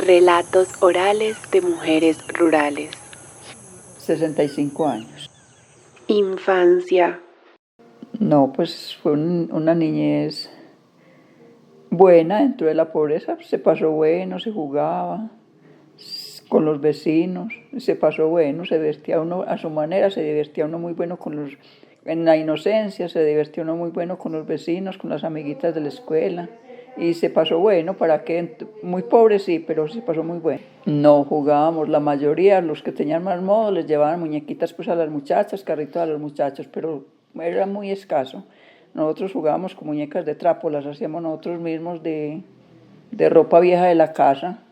Relatos orales de mujeres rurales. 65 años. Infancia. No, pues fue una niñez buena dentro de la pobreza. Se pasó bueno, se jugaba con los vecinos, se pasó bueno, se divertía uno a su manera, se divertía uno muy bueno en la inocencia, se divertía uno muy bueno con los vecinos, con las amiguitas de la escuela. Y se pasó bueno, ¿para qué? Muy pobre sí, pero se pasó muy bueno. No jugábamos, la mayoría, los que tenían más modo, les llevaban muñequitas pues a las muchachas, carritos a los muchachos, pero era muy escaso. Nosotros jugábamos con muñecas de trapo, las hacíamos nosotros mismos de ropa vieja de la casa,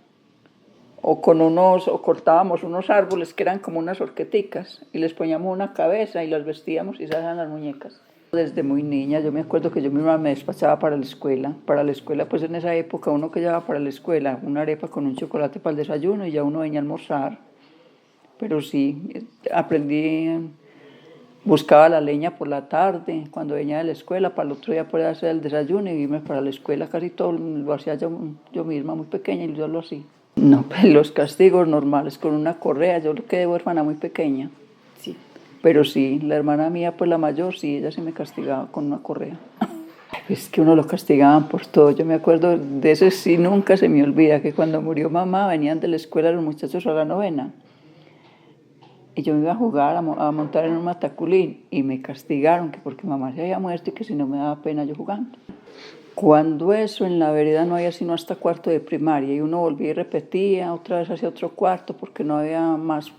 o cortábamos unos árboles que eran como unas horqueticas y les poníamos una cabeza y las vestíamos y se hacían las muñecas. Desde muy niña, yo me acuerdo que yo misma me despachaba para la escuela. Para la escuela, pues en esa época uno que llevaba para la escuela una arepa con un chocolate para el desayuno y ya uno venía a almorzar. Pero sí, aprendí, buscaba la leña por la tarde, cuando venía de la escuela, para el otro día poder hacer el desayuno y irme para la escuela. Casi todo lo hacía yo misma, muy pequeña, y yo lo hacía. No, pues los castigos normales, con una correa. Yo quedé huérfana muy pequeña. Sí. Pero sí, la hermana mía, pues la mayor, sí, ella sí me castigaba con una correa. Es que uno lo castigaban por todo. Yo me acuerdo de eso, sí, nunca se me olvida, que cuando murió mamá venían de la escuela los muchachos a la novena. Y yo me iba a jugar, a montar en un mataculín. Y me castigaron, que porque mamá se había muerto y que si no me daba pena yo jugando. Cuando eso, en la vereda no había sino hasta cuarto de primaria. Y uno volvía y repetía, otra vez hacia otro cuarto, porque no había más,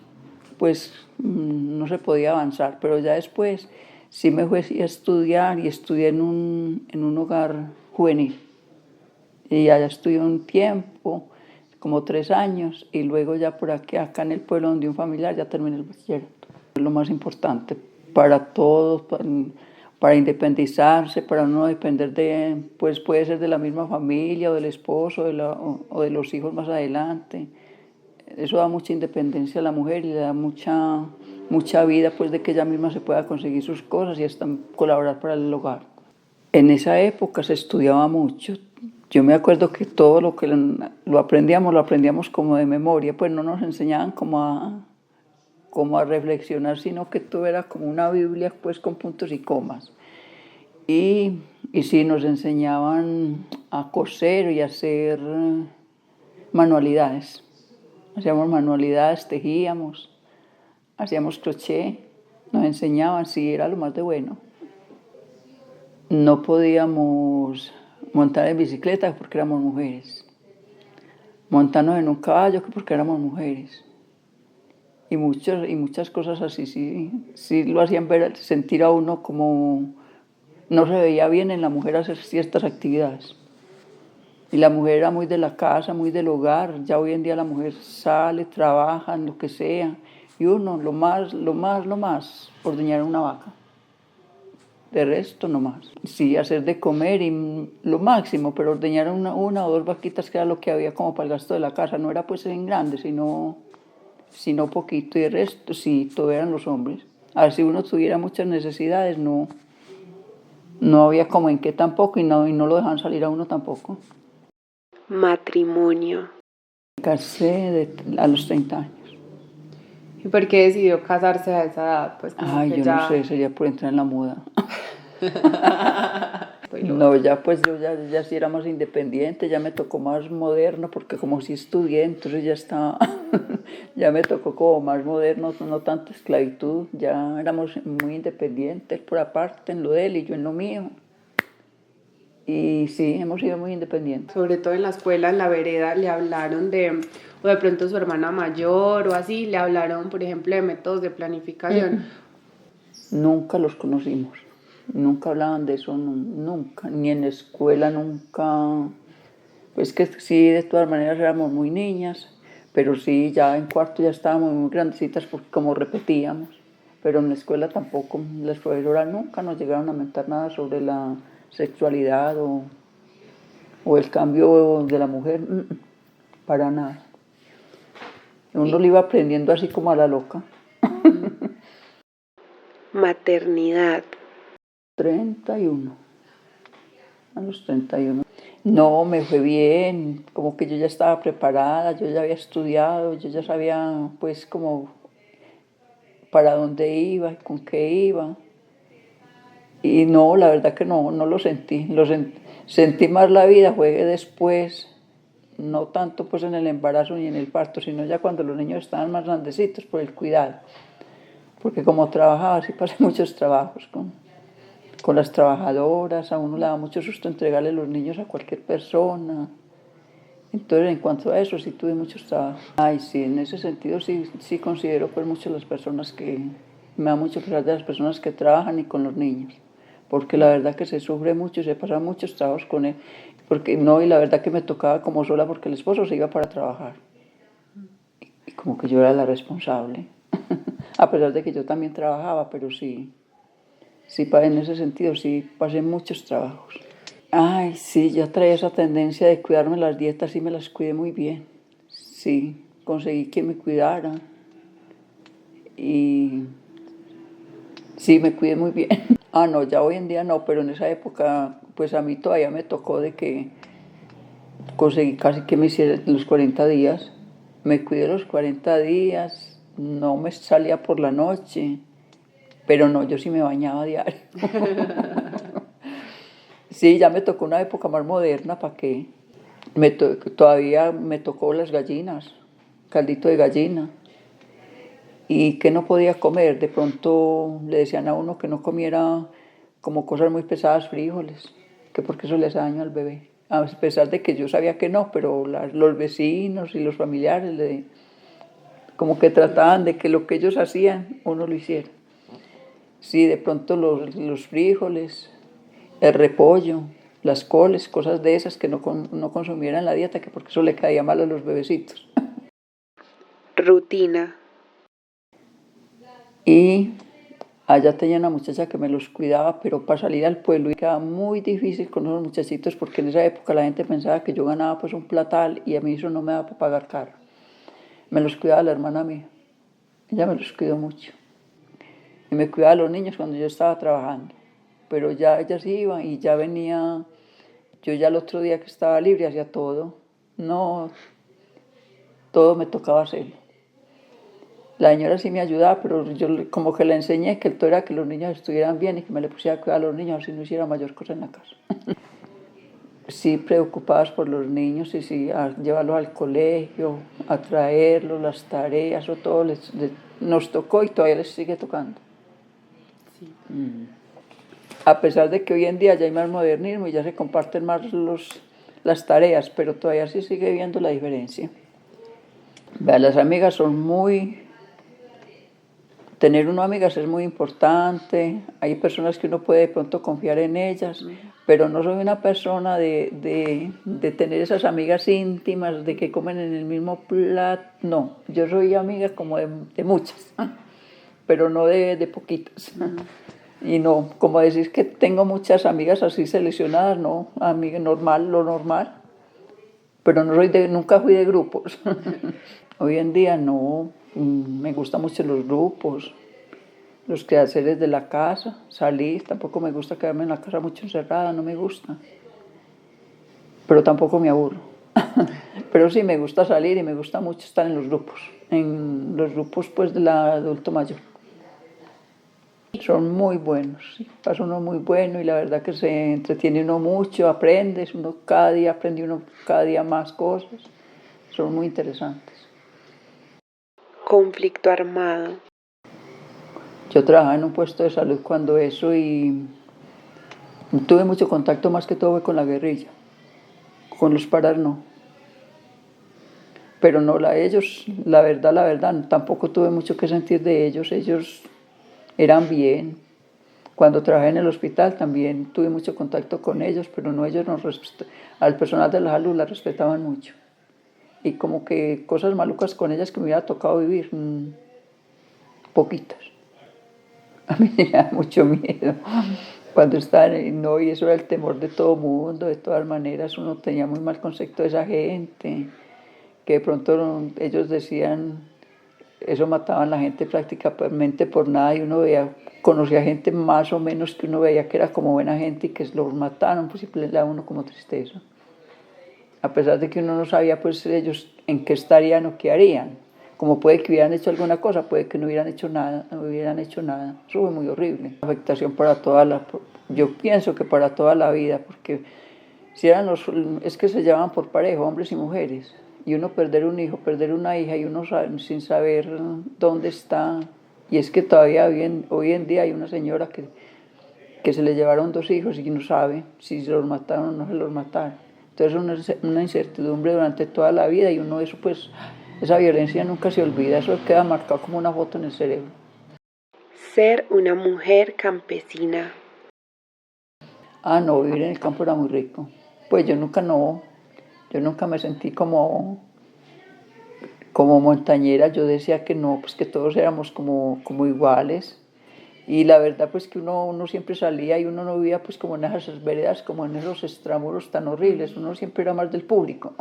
pues no se podía avanzar. Pero ya después sí me fui a estudiar y estudié en un hogar juvenil. Y allá estudié un tiempo, como 3 años, y luego ya por aquí, acá en el pueblo donde un familiar, ya terminé el bachillerato. Es lo más importante para todos, para independizarse, para no depender de, pues puede ser de la misma familia o del esposo o de los hijos más adelante. Eso da mucha independencia a la mujer y le da mucha vida, pues de que ella misma se pueda conseguir sus cosas y hasta colaborar para el hogar. En esa época se estudiaba mucho. Yo me acuerdo que todo lo que lo aprendíamos como de memoria, pues no nos enseñaban como a reflexionar, sino que todo era como una Biblia, pues con puntos y comas. Y sí, nos enseñaban a coser y a hacer manualidades. Hacíamos manualidades, tejíamos, hacíamos crochet, nos enseñaban, sí, era lo más de bueno. No podíamos montar en bicicleta porque éramos mujeres, montarnos en un caballo porque éramos mujeres. Y muchas cosas así, sí lo hacían sentir a uno como no se veía bien en la mujer hacer ciertas actividades. Y la mujer era muy de la casa, muy del hogar. Ya hoy en día la mujer sale, trabaja, en lo que sea. Y uno, lo más, ordeñar una vaca. De resto, no más. Sí, hacer de comer y lo máximo, pero ordeñar una o dos vaquitas que era lo que había como para el gasto de la casa. No era pues en grande, sino poquito. Y el resto, sí, todo eran los hombres. A ver, si uno tuviera muchas necesidades, no había como en qué tampoco y no lo dejaban salir a uno tampoco. Matrimonio. Me casé a los 30 años. ¿Y por qué decidió casarse a esa edad? Pues como Ay, que yo ya... no sé, sería por entrar en la moda. No, ya pues yo ya sí era más independiente, ya me tocó más moderno, porque como sí estudié, entonces ya estaba, ya me tocó como más moderno, no tanta esclavitud, ya éramos muy independientes por aparte, en lo de él y yo en lo mío. Y sí, hemos sido muy independientes. Sobre todo en la escuela, en la vereda, le hablaron o de pronto su hermana mayor o así, le hablaron, por ejemplo, de métodos de planificación. Nunca los conocimos, nunca hablaban de eso, nunca, ni en la escuela, nunca. Pues que sí, de todas maneras éramos muy niñas, pero sí, ya en cuarto ya estábamos muy grandecitas porque como repetíamos, pero en la escuela tampoco, las profesoras nunca nos llegaron a mentar nada sobre la sexualidad o el cambio de la mujer, para nada. Uno lo iba aprendiendo así como a la loca. Maternidad. 31, a los 31. No, me fue bien, como que yo ya estaba preparada, yo ya había estudiado, yo ya sabía pues como para dónde iba y con qué iba. Y no, la verdad que no, no lo sentí. Sentí más la vida, fue después, no tanto pues en el embarazo ni en el parto, sino ya cuando los niños estaban más grandecitos por el cuidado. Porque como trabajaba, sí pasé muchos trabajos con las trabajadoras, a uno le da mucho susto entregarle los niños a cualquier persona. Entonces, en cuanto a eso, sí tuve muchos trabajos. Ay, sí, en ese sentido sí considero pues mucho las personas que, me da mucho pesar de las personas que trabajan y con los niños, porque la verdad que se sufre mucho y se pasan muchos trabajos con él, porque no, y la verdad que me tocaba como sola porque el esposo se iba para trabajar, y como que yo era la responsable, a pesar de que yo también trabajaba, pero sí, en ese sentido sí pasé muchos trabajos. Ay, sí, yo traía esa tendencia de cuidarme las dietas y me las cuidé muy bien. Sí, conseguí que me cuidara y sí, me cuidé muy bien. Ah, no, ya hoy en día no, pero en esa época, pues a mí todavía me tocó de que conseguí casi que me hiciera los 40 días. Me cuidé los 40 días, no me salía por la noche, pero no, yo sí me bañaba a diario. Sí, ya me tocó una época más moderna, ¿para qué? Todavía me tocó las gallinas, caldito de gallina. Y que no podía comer, de pronto le decían a uno que no comiera como cosas muy pesadas, frijoles, que porque eso le hace daño al bebé. A pesar de que yo sabía que no, pero los vecinos y los familiares como que trataban de que lo que ellos hacían uno lo hiciera. Sí, de pronto los frijoles, el repollo, las coles, cosas de esas que no consumieran la dieta, que porque eso le caía mal a los bebecitos. Rutina. Y allá tenía una muchacha que me los cuidaba, pero para salir al pueblo y quedaba muy difícil con esos muchachitos porque en esa época la gente pensaba que yo ganaba pues un platal y a mí eso no me daba para pagar caro. Me los cuidaba la hermana mía, ella me los cuidó mucho. Y me cuidaba a los niños cuando yo estaba trabajando, pero ya ellas iban y ya venía, yo ya el otro día que estaba libre hacía todo, no, todo me tocaba hacerlo. La señora sí me ayudaba, pero yo como que le enseñé que el todo era que los niños estuvieran bien y que me le pusiera a cuidar a los niños, así no hiciera mayor cosa en la casa. Sí, preocupadas por los niños y sí, a llevarlos al colegio, a traerlos, las tareas, eso todo nos tocó y todavía les sigue tocando. Sí. A pesar de que hoy en día ya hay más modernismo y ya se comparten más las tareas, pero todavía sí sigue viendo la diferencia. Vea, las amigas son tener unas amigas es muy importante, hay personas que uno puede de pronto confiar en ellas, pero no soy una persona de tener esas amigas íntimas, de que comen en el mismo plato, no, yo soy amiga como de muchas, pero no de poquitas. Y no, como decir que tengo muchas amigas así seleccionadas, no, amiga normal, lo normal, pero no nunca fui de grupos. Hoy en día no, me gustan mucho los grupos, los quehaceres de la casa, salir, tampoco me gusta quedarme en la casa mucho encerrada, no me gusta, pero tampoco me aburro. Pero sí me gusta salir y me gusta mucho estar en los grupos pues del adulto mayor. Son muy buenos, sí, pasa uno muy bueno y la verdad que se entretiene uno mucho, aprendes, uno cada día aprende uno cada día más cosas, son muy interesantes. Conflicto armado. Yo trabajaba en un puesto de salud cuando eso y tuve mucho contacto más que todo fue con la guerrilla, con los paras no. Pero no ellos, la verdad, tampoco tuve mucho que sentir de ellos eran bien. Cuando trabajé en el hospital también tuve mucho contacto con ellos, pero no ellos al personal de la salud la respetaban mucho. Y como que cosas malucas con ellas que me hubiera tocado vivir, poquitas. A mí me da mucho miedo. Cuando estaban, no, y eso era el temor de todo mundo, de todas maneras, uno tenía muy mal concepto de esa gente, que de pronto ellos decían, eso mataban a la gente prácticamente por nada, y uno conocía gente más o menos que uno veía que era como buena gente y que los mataron, pues siempre le da a uno como tristeza. a pesar de que uno no sabía pues ellos en qué estarían o qué harían. Como puede que hubieran hecho alguna cosa, puede que no hubieran hecho nada, no hubieran hecho nada. Eso fue muy horrible. Afectación para yo pienso que para toda la vida, porque si eran es que se llevaban por pareja, hombres y mujeres. Y uno perder un hijo, perder una hija y uno sin saber dónde está. Y es que todavía hoy en día hay una señora que se le llevaron 2 hijos y no sabe si se los mataron o no se los mataron. Entonces una incertidumbre durante toda la vida y uno eso pues, esa violencia nunca se olvida, eso queda marcado como una foto en el cerebro. Ser una mujer campesina. No, vivir en el campo era muy rico. Pues yo nunca me sentí como montañera, yo decía que no, pues que todos éramos como iguales. Y la verdad pues que uno siempre salía y uno no vivía pues como en esas veredas, como en esos extramuros tan horribles, uno siempre era más del público.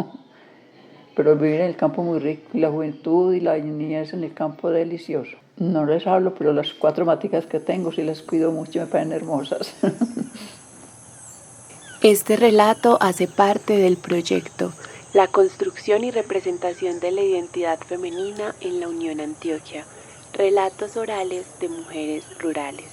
Pero el vivir en el campo muy rico y la juventud y la niñez en el campo delicioso. No les hablo, pero las 4 maticas que tengo sí las cuido mucho, me parecen hermosas. Este relato hace parte del proyecto La construcción y representación de la identidad femenina en la Unión Antioquia. Relatos orales de mujeres rurales.